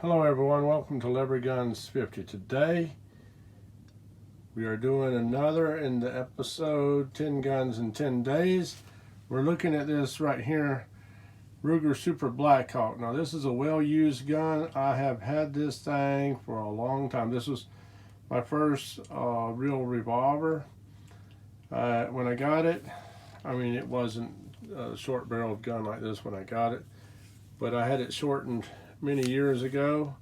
Hello everyone, welcome to Lever Guns 50. Today we are doing another in the episode 10 Guns in 10 Days. We're looking at this right here, Ruger Super Blackhawk. Now this is a well-used gun. I have had this thing for a long time. This was my first real revolver. When I got it, I mean it wasn't a short-barreled gun like this when I got it, but I had it shortened many years ago.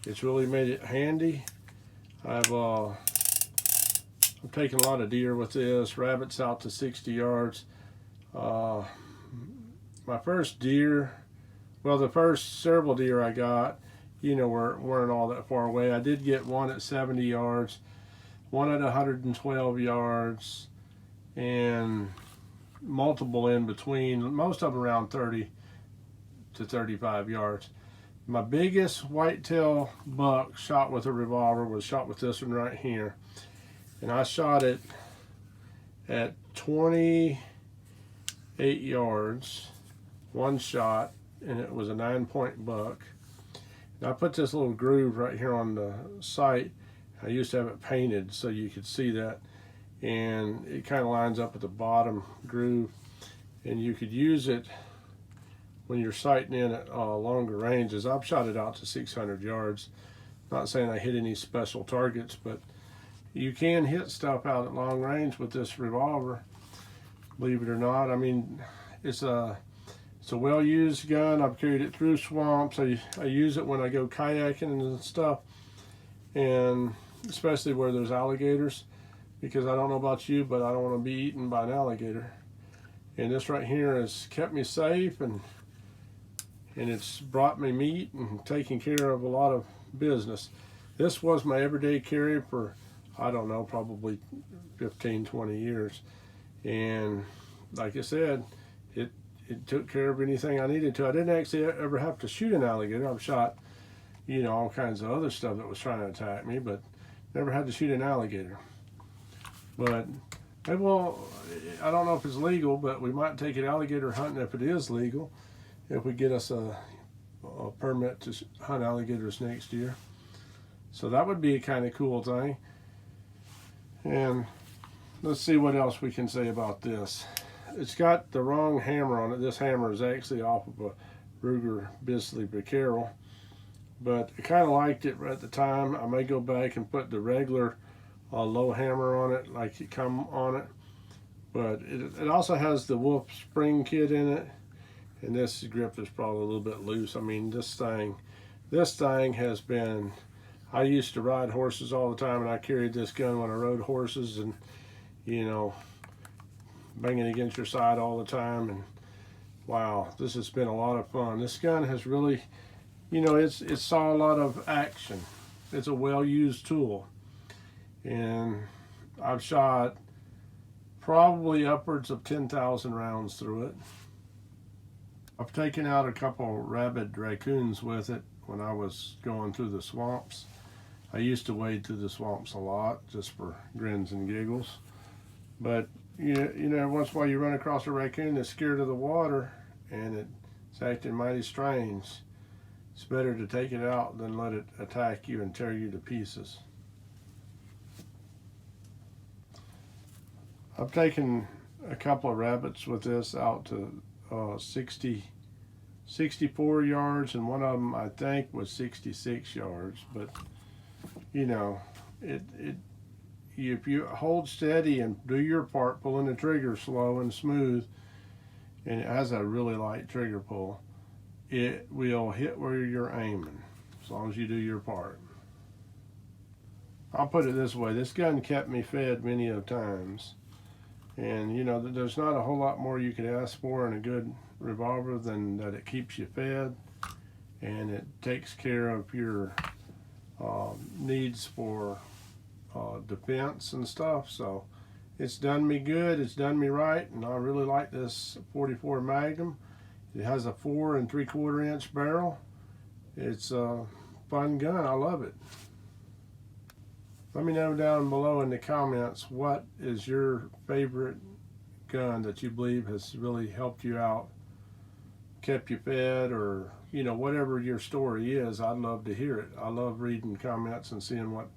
It's really made it handy. I've taken a lot of deer with this, rabbits out to 60 yards. My first deer, well, the first several deer I got, weren't all that far away. I did get one at 70 yards, one at 112 yards, and multiple in between, most of them around 30 to 35 yards. My biggest whitetail buck shot with a revolver was shot with this one right here. And I shot it at 28 yards, one shot, and it was a 9-point buck. And I put this little groove right here on the sight. I used to have it painted so you could see that. And it kind of lines up at the bottom groove. And you could use it when you're sighting in at longer ranges. I've shot it out to 600 yards. Not saying I hit any special targets, but you can hit stuff out at long range with this revolver, believe it or not. I mean, it's a well-used gun. I've carried it through swamps. I use it when I go kayaking and stuff, and especially where there's alligators, because I don't know about you, but I don't want to be eaten by an alligator. And this right here has kept me safe, and it's brought me meat and taken care of a lot of business. This was my everyday carry for, I don't know, probably 15, 20 years. And like I said, it took care of anything I needed to. I didn't actually ever have to shoot an alligator. I've shot, all kinds of other stuff that was trying to attack me, but never had to shoot an alligator. But maybe, well, I don't know if it's legal, but we might take it alligator hunting if it is legal, if we get us a permit to hunt alligators next year. So that would be a kind of cool thing. And let's see what else we can say about this. It's got the wrong hammer on it. This hammer is actually off of a Ruger Bisley Vaquero, but I kind of liked it at the time. I may go back and put the regular low hammer on it, like it come on it. But it also has the Wolf spring kit in it. And this grip is probably a little bit loose. I mean, this thing has been, I used to ride horses all the time, and I carried this gun when I rode horses, and, banging against your side all the time. And wow, this has been a lot of fun. This gun has really, it saw a lot of action. It's a well-used tool. And I've shot probably upwards of 10,000 rounds through it. I've taken out a couple rabid raccoons with it when I was going through the swamps. I used to wade through the swamps a lot just for grins and giggles. But once in a while you run across a raccoon that's scared of the water and it's acting mighty strange. It's better to take it out than let it attack you and tear you to pieces. I've taken a couple of rabbits with this out to 64 yards, and one of them I think was 66 yards. But if you hold steady and do your part, pulling the trigger slow and smooth, and it has a really light trigger pull, it will hit where you're aiming as long as you do your part. I'll put it this way: this gun kept me fed many of times. And there's not a whole lot more you could ask for in a good revolver than that it keeps you fed, and it takes care of your needs for defense and stuff. So it's done me good, it's done me right, and I really like this 44 Magnum. It has a 4 3/4 inch barrel. It's a fun gun. I love it. Let me know down below in the comments, what is your favorite gun that you believe has really helped you out, kept you fed, or you know, whatever your story is, I'd love to hear it. I love reading comments and seeing what,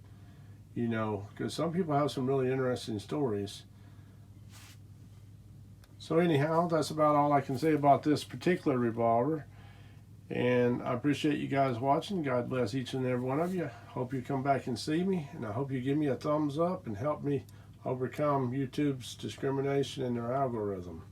you know, because some people have some really interesting stories. So anyhow, that's about all I can say about this particular revolver. And I appreciate you guys watching. God bless each and every one of you. Hope you come back and see me. And I hope you give me a thumbs up and help me overcome YouTube's discrimination in their algorithm.